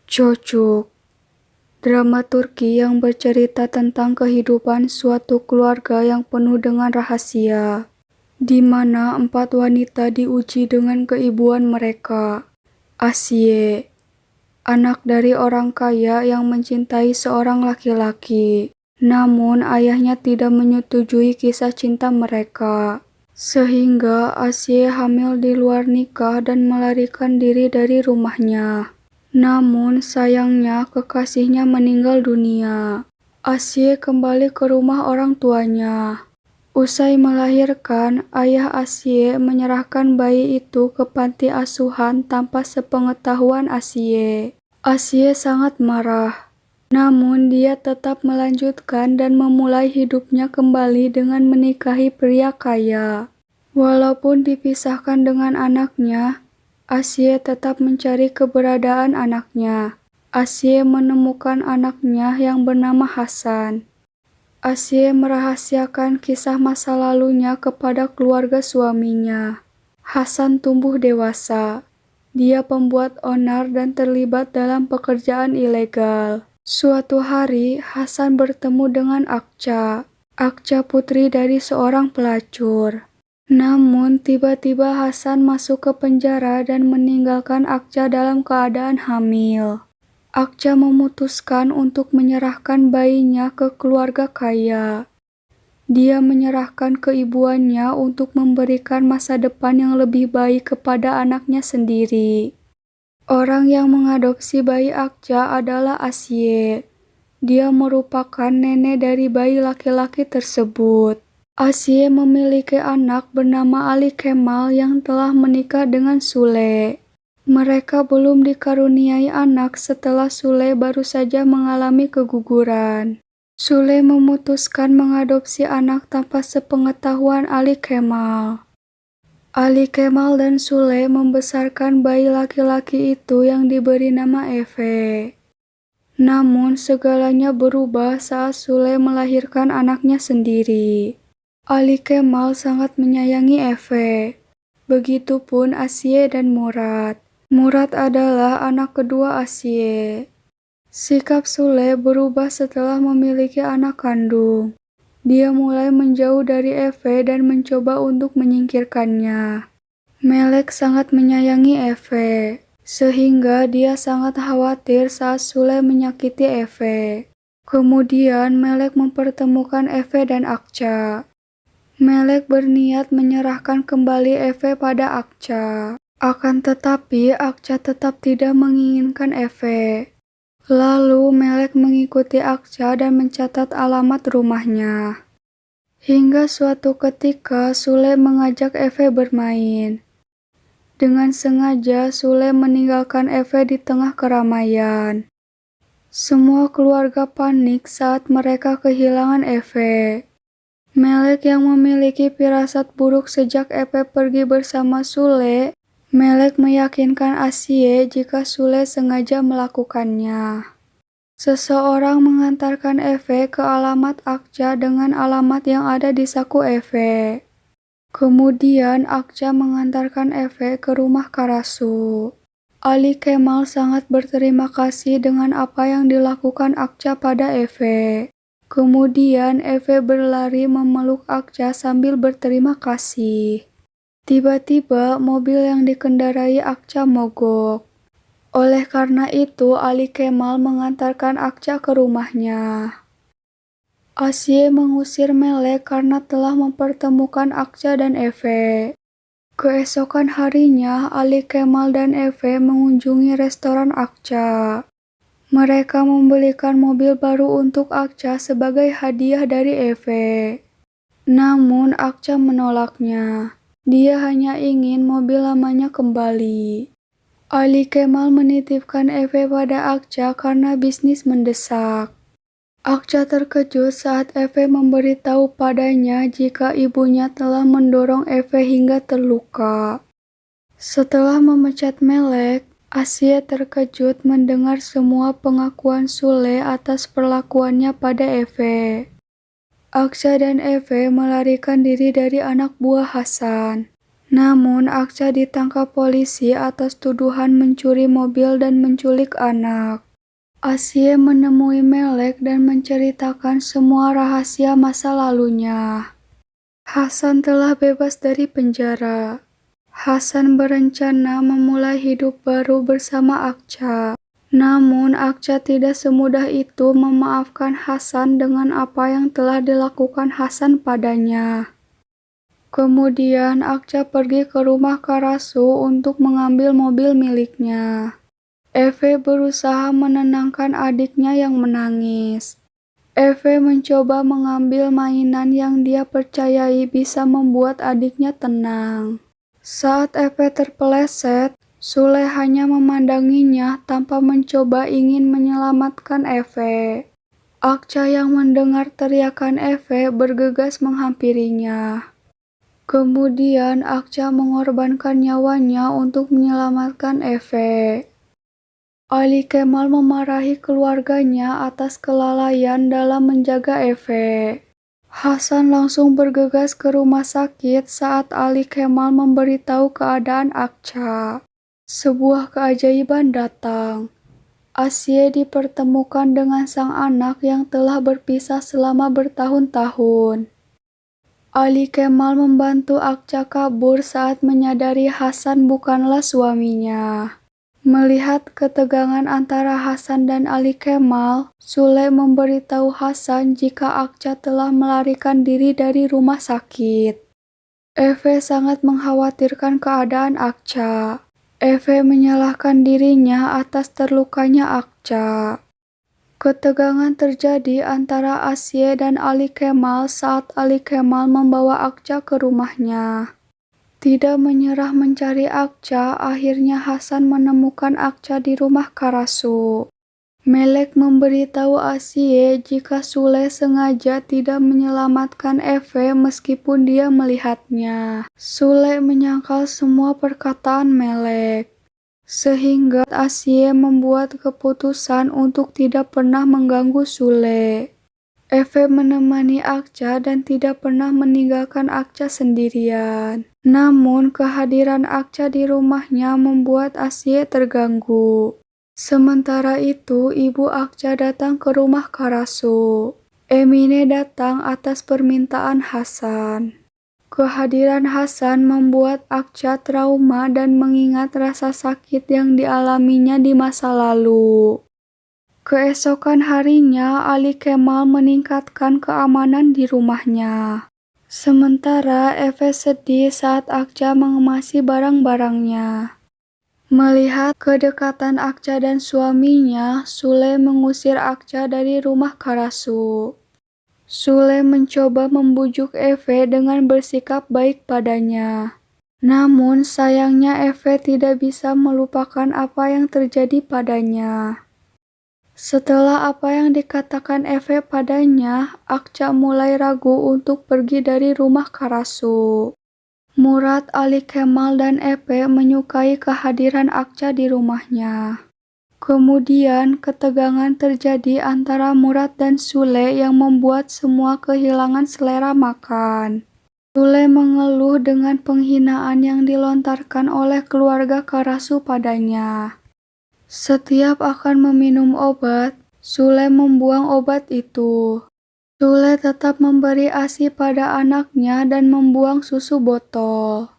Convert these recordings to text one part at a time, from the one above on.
Cocok, drama Turki yang bercerita tentang kehidupan suatu keluarga yang penuh dengan rahasia, di mana 4 wanita diuji dengan keibuan mereka. Asiye, anak dari orang kaya yang mencintai seorang laki-laki, namun ayahnya tidak menyetujui kisah cinta mereka. Sehingga Asiye hamil di luar nikah dan melarikan diri dari rumahnya. Namun sayangnya kekasihnya meninggal dunia. Asiye kembali ke rumah orang tuanya. Usai melahirkan, ayah Asiye menyerahkan bayi itu ke panti asuhan tanpa sepengetahuan Asiye. Asiye sangat marah. Namun dia tetap melanjutkan dan memulai hidupnya kembali dengan menikahi pria kaya. Walaupun dipisahkan dengan anaknya, Asiye tetap mencari keberadaan anaknya. Asiye menemukan anaknya yang bernama Hasan. Asiye merahasiakan kisah masa lalunya kepada keluarga suaminya. Hasan tumbuh dewasa. Dia pembuat onar dan terlibat dalam pekerjaan ilegal. Suatu hari, Hasan bertemu dengan Akça. Akça putri dari seorang pelacur. Namun, tiba-tiba Hasan masuk ke penjara dan meninggalkan Akça dalam keadaan hamil. Akça memutuskan untuk menyerahkan bayinya ke keluarga kaya. Dia menyerahkan keibuannya untuk memberikan masa depan yang lebih baik kepada anaknya sendiri. Orang yang mengadopsi bayi Akça adalah Asiye. Dia merupakan nenek dari bayi laki-laki tersebut. Asiye memiliki anak bernama Ali Kemal yang telah menikah dengan Sule. Mereka belum dikaruniai anak setelah Sule baru saja mengalami keguguran. Sule memutuskan mengadopsi anak tanpa sepengetahuan Ali Kemal. Ali Kemal dan Sule membesarkan bayi laki-laki itu yang diberi nama Eve. Namun segalanya berubah saat Sule melahirkan anaknya sendiri. Ali Kemal sangat menyayangi Eve. Begitupun Asiye dan Murad. Murad adalah anak kedua Asiye. Sikap Sule berubah setelah memiliki anak kandung. Dia mulai menjauh dari Eve dan mencoba untuk menyingkirkannya. Melek sangat menyayangi Eve, sehingga dia sangat khawatir saat Sule menyakiti Eve. Kemudian Melek mempertemukan Eve dan Akça. Melek berniat menyerahkan kembali Eve pada Akça. Akan tetapi Akça tetap tidak menginginkan Eve. Lalu Melek mengikuti Akça dan mencatat alamat rumahnya. Hingga suatu ketika Sule mengajak Eve bermain. Dengan sengaja Sule meninggalkan Eve di tengah keramaian. Semua keluarga panik saat mereka kehilangan Eve. Melek yang memiliki firasat buruk sejak Eve pergi bersama Sule, Melek meyakinkan Asiye jika Sule sengaja melakukannya. Seseorang mengantarkan Eve ke alamat Akça dengan alamat yang ada di saku Eve. Kemudian Akça mengantarkan Eve ke rumah Karasu. Ali Kemal sangat berterima kasih dengan apa yang dilakukan Akça pada Eve. Kemudian Eve berlari memeluk Akça sambil berterima kasih. Tiba-tiba mobil yang dikendarai Akça mogok. Oleh karena itu Ali Kemal mengantarkan Akça ke rumahnya. Asiye mengusir Melek karena telah mempertemukan Akça dan Eve. Keesokan harinya Ali Kemal dan Eve mengunjungi restoran Akça. Mereka membelikan mobil baru untuk Akça sebagai hadiah dari Eve. Namun Akça menolaknya. Dia hanya ingin mobil lamanya kembali. Ali Kemal menitipkan Eve pada Akça karena bisnis mendesak. Akça terkejut saat Eve memberitahu padanya jika ibunya telah mendorong Eve hingga terluka. Setelah memecat Melek, Asiye terkejut mendengar semua pengakuan Sule atas perlakuannya pada Eve. Akça dan Eve melarikan diri dari anak buah Hasan. Namun Akca ditangkap polisi atas tuduhan mencuri mobil dan menculik anak. Asye menemui Melek dan menceritakan semua rahasia masa lalunya. Hasan telah bebas dari penjara. Hasan berencana memulai hidup baru bersama Akca. Namun Akca tidak semudah itu memaafkan Hasan dengan apa yang telah dilakukan Hasan padanya. Kemudian Akca pergi ke rumah Karasu untuk mengambil mobil miliknya. Eve berusaha menenangkan adiknya yang menangis. Eve mencoba mengambil mainan yang dia percayai bisa membuat adiknya tenang. Saat Eve terpeleset, Sule hanya memandanginya tanpa mencoba ingin menyelamatkan Eve. Akca yang mendengar teriakan Eve bergegas menghampirinya. Kemudian Akca mengorbankan nyawanya untuk menyelamatkan Eve. Ali Kemal memarahi keluarganya atas kelalaian dalam menjaga Eve. Hasan langsung bergegas ke rumah sakit saat Ali Kemal memberitahu keadaan Akca. Sebuah keajaiban datang. Asye dipertemukan dengan sang anak yang telah berpisah selama bertahun-tahun. Ali Kemal membantu Akca kabur saat menyadari Hasan bukanlah suaminya. Melihat ketegangan antara Hasan dan Ali Kemal, Sule memberitahu Hasan jika Akca telah melarikan diri dari rumah sakit. Eve sangat mengkhawatirkan keadaan Akca. Eve menyalahkan dirinya atas terlukanya Akca. Ketegangan terjadi antara Asye dan Ali Kemal saat Ali Kemal membawa Akca ke rumahnya. Tidak menyerah mencari Akca, akhirnya Hasan menemukan Akca di rumah Karasu. Melek memberitahu Asye jika Sule sengaja tidak menyelamatkan Eve meskipun dia melihatnya. Sule menyangkal semua perkataan Melek. Sehingga Asye membuat keputusan untuk tidak pernah mengganggu Sule. Eve menemani Akca dan tidak pernah meninggalkan Akca sendirian. Namun kehadiran Akca di rumahnya membuat Asye terganggu. Sementara itu, ibu Akca datang ke rumah Karasu. Emine datang atas permintaan Hasan. Kehadiran Hasan membuat Akca trauma dan mengingat rasa sakit yang dialaminya di masa lalu. Keesokan harinya, Ali Kemal meningkatkan keamanan di rumahnya. Sementara Eve sedih saat Akca mengemasi barang-barangnya. Melihat kedekatan Akca dan suaminya, Sule mengusir Akca dari rumah Karasu. Sule mencoba membujuk Eve dengan bersikap baik padanya. Namun sayangnya Eve tidak bisa melupakan apa yang terjadi padanya. Setelah apa yang dikatakan Eve padanya, Akca mulai ragu untuk pergi dari rumah Karasu. Murad, Ali Kemal, dan Eve menyukai kehadiran Akca di rumahnya. Kemudian ketegangan terjadi antara Murad dan Sule yang membuat semua kehilangan selera makan. Sule mengeluh dengan penghinaan yang dilontarkan oleh keluarga Karasu padanya. Setiap akan meminum obat, Sule membuang obat itu. Sule tetap memberi ASI pada anaknya dan membuang susu botol.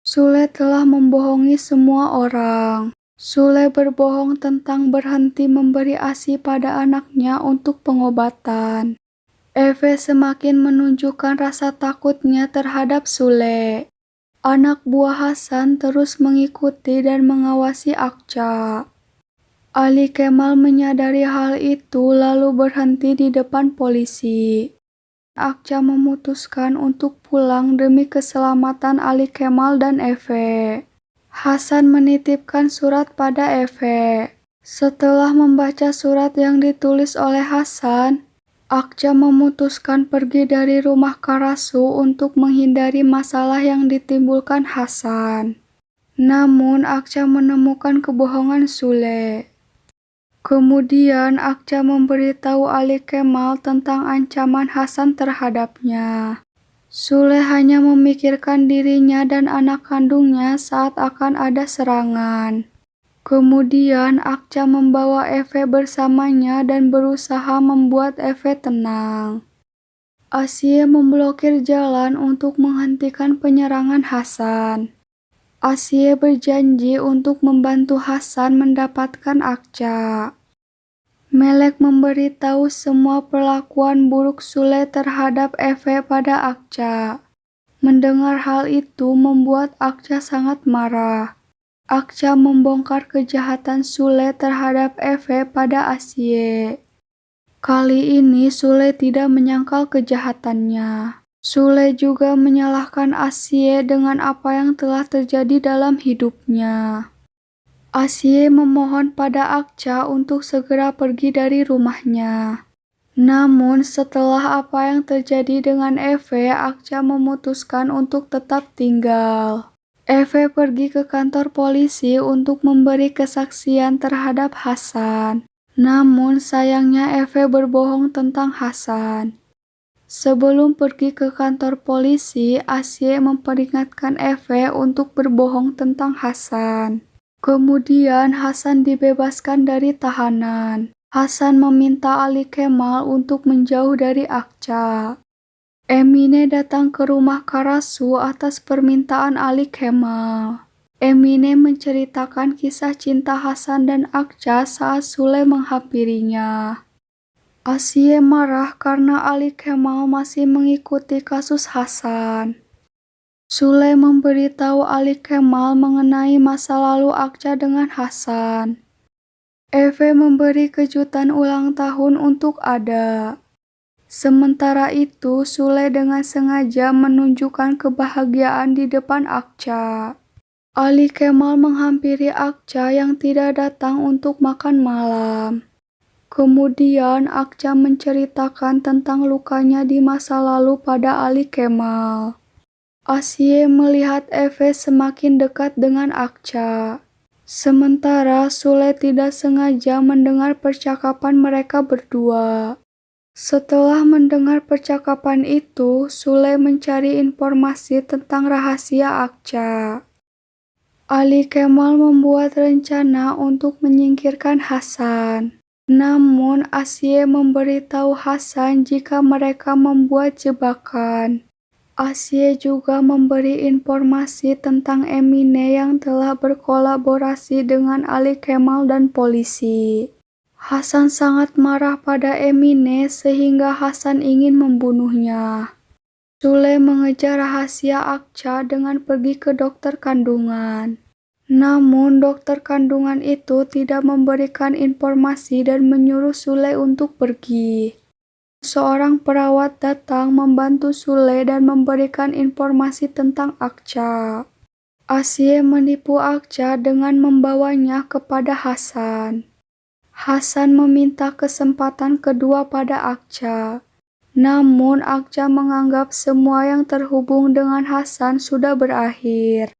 Sule telah membohongi semua orang. Sule berbohong tentang berhenti memberi ASI pada anaknya untuk pengobatan. Eve semakin menunjukkan rasa takutnya terhadap Sule. Anak buah Hasan terus mengikuti dan mengawasi Akca. Ali Kemal menyadari hal itu lalu berhenti di depan polisi. Akca memutuskan untuk pulang demi keselamatan Ali Kemal dan Eve. Hasan menitipkan surat pada Eve. Setelah membaca surat yang ditulis oleh Hasan, Akca memutuskan pergi dari rumah Karasu untuk menghindari masalah yang ditimbulkan Hasan. Namun Akca menemukan kebohongan Sule. Kemudian Akca memberitahu Ali Kemal tentang ancaman Hasan terhadapnya. Sule hanya memikirkan dirinya dan anak kandungnya saat akan ada serangan. Kemudian Akca membawa Eve bersamanya dan berusaha membuat Eve tenang. Asye memblokir jalan untuk menghentikan penyerangan Hasan. Asye berjanji untuk membantu Hasan mendapatkan Akca. Melek memberitahu semua perlakuan buruk Sule terhadap Eve pada Akca. Mendengar hal itu membuat Akca sangat marah. Akca membongkar kejahatan Sule terhadap Eve pada Asye. Kali ini Sule tidak menyangkal kejahatannya. Sule juga menyalahkan Asye dengan apa yang telah terjadi dalam hidupnya. Asye memohon pada Akca untuk segera pergi dari rumahnya. Namun setelah apa yang terjadi dengan Eve, Akca memutuskan untuk tetap tinggal. Eve pergi ke kantor polisi untuk memberi kesaksian terhadap Hasan. Namun sayangnya Eve berbohong tentang Hasan. Sebelum pergi ke kantor polisi, Asye memperingatkan Eve untuk berbohong tentang Hasan. Kemudian Hasan dibebaskan dari tahanan. Hasan meminta Ali Kemal untuk menjauh dari Akca. Emine datang ke rumah Karasu atas permintaan Ali Kemal. Emine menceritakan kisah cinta Hasan dan Akca saat Sule menghampirinya. Asye marah karena Ali Kemal masih mengikuti kasus Hasan. Sule memberitahu Ali Kemal mengenai masa lalu Akca dengan Hasan. Eve memberi kejutan ulang tahun untuk Ada. Sementara itu, Sule dengan sengaja menunjukkan kebahagiaan di depan Akca. Ali Kemal menghampiri Akca yang tidak datang untuk makan malam. Kemudian Akca menceritakan tentang lukanya di masa lalu pada Ali Kemal. Asye melihat Eve semakin dekat dengan Akca. Sementara Sule tidak sengaja mendengar percakapan mereka berdua. Setelah mendengar percakapan itu, Sule mencari informasi tentang rahasia Akca. Ali Kemal membuat rencana untuk menyingkirkan Hasan. Namun Asye memberitahu Hasan jika mereka membuat jebakan. Asye juga memberi informasi tentang Emine yang telah berkolaborasi dengan Ali Kemal dan polisi. Hasan sangat marah pada Emine sehingga Hasan ingin membunuhnya. Sule mengejar rahasia Akca dengan pergi ke dokter kandungan. Namun dokter kandungan itu tidak memberikan informasi dan menyuruh Sule untuk pergi. Seorang perawat datang membantu Sule dan memberikan informasi tentang Akca. Asye menipu Akca dengan membawanya kepada Hasan. Hasan meminta kesempatan kedua pada Akca. Namun Akca menganggap semua yang terhubung dengan Hasan sudah berakhir.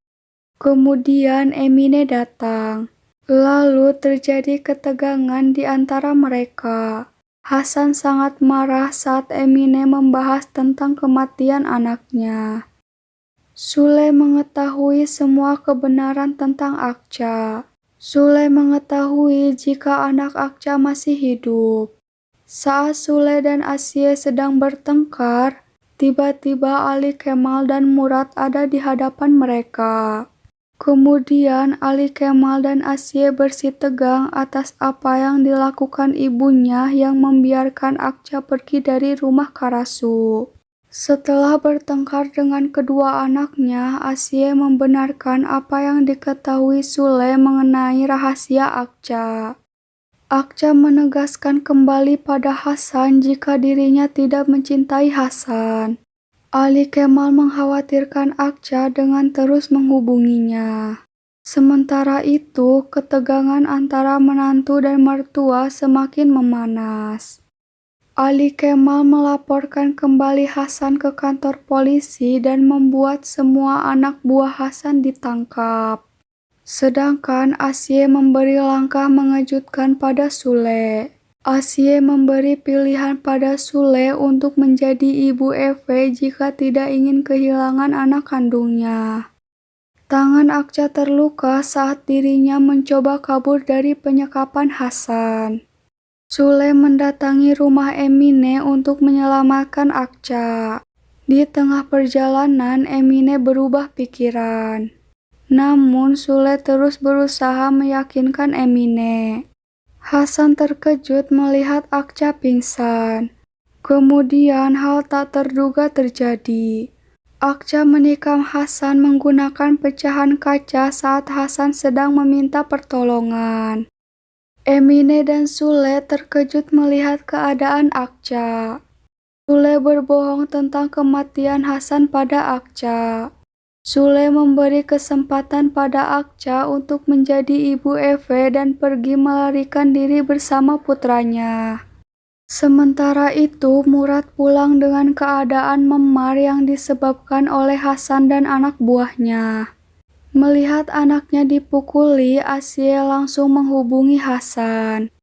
Kemudian Emine datang. Lalu terjadi ketegangan di antara mereka. Hasan sangat marah saat Emine membahas tentang kematian anaknya. Sule mengetahui semua kebenaran tentang Akca. Sule mengetahui jika anak Akca masih hidup. Saat Sule dan Asye sedang bertengkar, tiba-tiba Ali Kemal dan Murad ada di hadapan mereka. Kemudian Ali Kemal dan Asye bersitegang atas apa yang dilakukan ibunya yang membiarkan Akca pergi dari rumah Karasu. Setelah bertengkar dengan kedua anaknya, Asye membenarkan apa yang diketahui Sule mengenai rahasia Akca. Akca menegaskan kembali pada Hasan jika dirinya tidak mencintai Hasan. Ali Kemal mengkhawatirkan Akca dengan terus menghubunginya. Sementara itu, ketegangan antara menantu dan mertua semakin memanas. Ali Kemal melaporkan kembali Hasan ke kantor polisi dan membuat semua anak buah Hasan ditangkap. Sedangkan Asye memberi langkah mengejutkan pada Sule. Asye memberi pilihan pada Sule untuk menjadi ibu Eve jika tidak ingin kehilangan anak kandungnya. Tangan Akca terluka saat dirinya mencoba kabur dari penyekapan Hasan. Sule mendatangi rumah Emine untuk menyelamatkan Akca. Di tengah perjalanan, Emine berubah pikiran. Namun Sule terus berusaha meyakinkan Emine. Hasan terkejut melihat Akca pingsan. Kemudian hal tak terduga terjadi. Akca menikam Hasan menggunakan pecahan kaca saat Hasan sedang meminta pertolongan. Emine dan Sule terkejut melihat keadaan Akca. Sule berbohong tentang kematian Hasan pada Akca. Sule memberi kesempatan pada Akca untuk menjadi ibu Eve dan pergi melarikan diri bersama putranya. Sementara itu, Murad pulang dengan keadaan memar yang disebabkan oleh Hasan dan anak buahnya. Melihat anaknya dipukuli, Asye langsung menghubungi Hasan.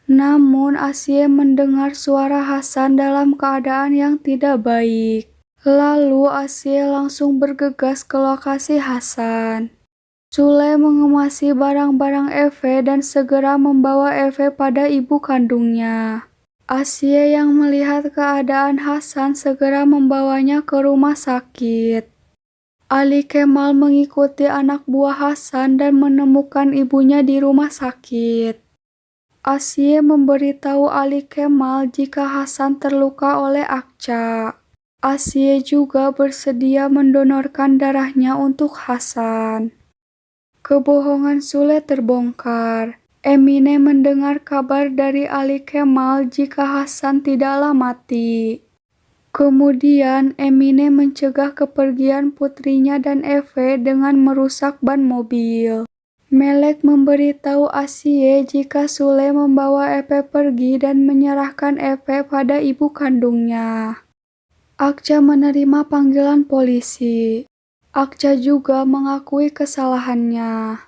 Namun Asye mendengar suara Hasan dalam keadaan yang tidak baik. Lalu Asye langsung bergegas ke lokasi Hasan. Sule mengemasi barang-barang Eve dan segera membawa Eve pada ibu kandungnya. Asye yang melihat keadaan Hasan segera membawanya ke rumah sakit. Ali Kemal mengikuti anak buah Hasan dan menemukan ibunya di rumah sakit. Asye memberitahu Ali Kemal jika Hasan terluka oleh Akca. Asye juga bersedia mendonorkan darahnya untuk Hasan. Kebohongan Sule terbongkar. Emine mendengar kabar dari Ali Kemal jika Hasan tidaklah mati. Kemudian Emine mencegah kepergian putrinya dan Eve dengan merusak ban mobil. Melek memberitahu Asye jika Sule membawa Eve pergi dan menyerahkan Eve pada ibu kandungnya. Akca menerima panggilan polisi. Akca juga mengakui kesalahannya.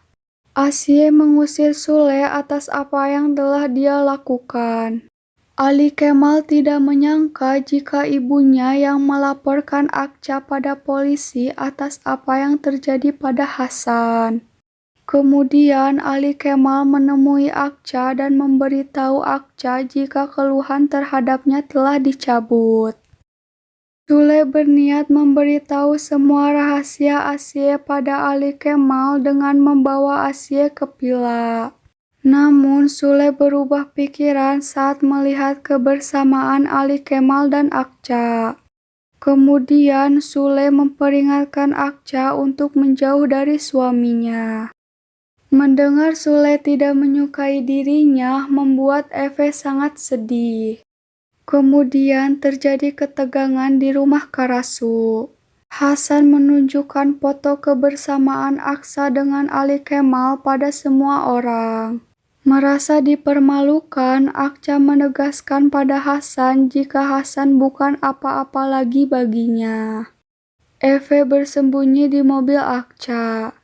Asye mengusir Sule atas apa yang telah dia lakukan. Ali Kemal tidak menyangka jika ibunya yang melaporkan Akca pada polisi atas apa yang terjadi pada Hasan. Kemudian Ali Kemal menemui Akca dan memberitahu Akca jika keluhan terhadapnya telah dicabut. Sule berniat memberitahu semua rahasia Asye pada Ali Kemal dengan membawa Asye ke villa. Namun Sule berubah pikiran saat melihat kebersamaan Ali Kemal dan Akca. Kemudian Sule memperingatkan Akca untuk menjauh dari suaminya. Mendengar Sule tidak menyukai dirinya membuat Eve sangat sedih. Kemudian terjadi ketegangan di rumah Karasu. Hasan menunjukkan foto kebersamaan Aksa dengan Ali Kemal pada semua orang. Merasa dipermalukan, Akca menegaskan pada Hasan jika Hasan bukan apa-apa lagi baginya. Eve bersembunyi di mobil Akca.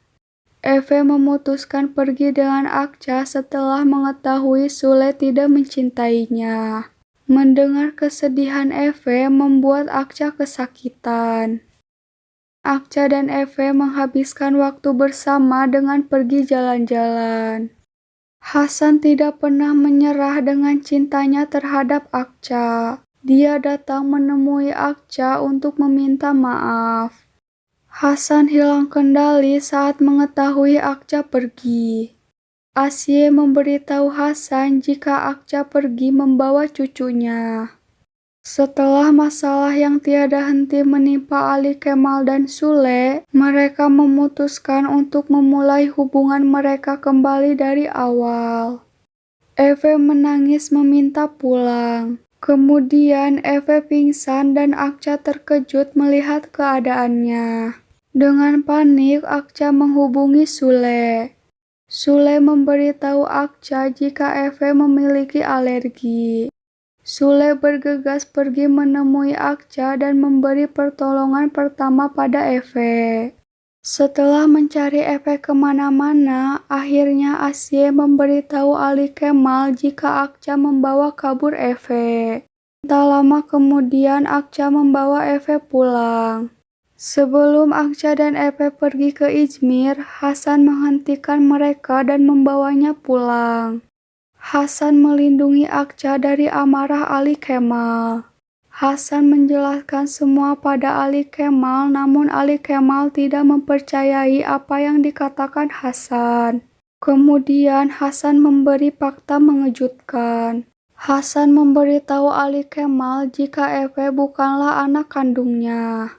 Eve memutuskan pergi dengan Akca setelah mengetahui Sule tidak mencintainya. Mendengar kesedihan Eve membuat Akca kesakitan. Akca dan Eve menghabiskan waktu bersama dengan pergi jalan-jalan. Hasan tidak pernah menyerah dengan cintanya terhadap Akca. Dia datang menemui Akca untuk meminta maaf. Hasan hilang kendali saat mengetahui Akca pergi. Asye memberitahu Hasan jika Akca pergi membawa cucunya. Setelah masalah yang tiada henti menimpa Ali Kemal dan Sule, mereka memutuskan untuk memulai hubungan mereka kembali dari awal. Eve menangis meminta pulang. Kemudian Eve pingsan dan Akca terkejut melihat keadaannya. Dengan panik, Akca menghubungi Sule. Sule memberitahu Akca jika Eve memiliki alergi. Sule bergegas pergi menemui Akca dan memberi pertolongan pertama pada Eve. Setelah mencari Efe kemana-mana, akhirnya Asye memberitahu Ali Kemal jika Akca membawa kabur Efe. Tak lama kemudian Akca membawa Efe pulang. Sebelum Akca dan Efe pergi ke Izmir, Hasan menghentikan mereka dan membawanya pulang. Hasan melindungi Akca dari amarah Ali Kemal. Hasan menjelaskan semua pada Ali Kemal, namun Ali Kemal tidak mempercayai apa yang dikatakan Hasan. Kemudian Hasan memberi fakta mengejutkan. Hasan memberitahu Ali Kemal jika Efe bukanlah anak kandungnya.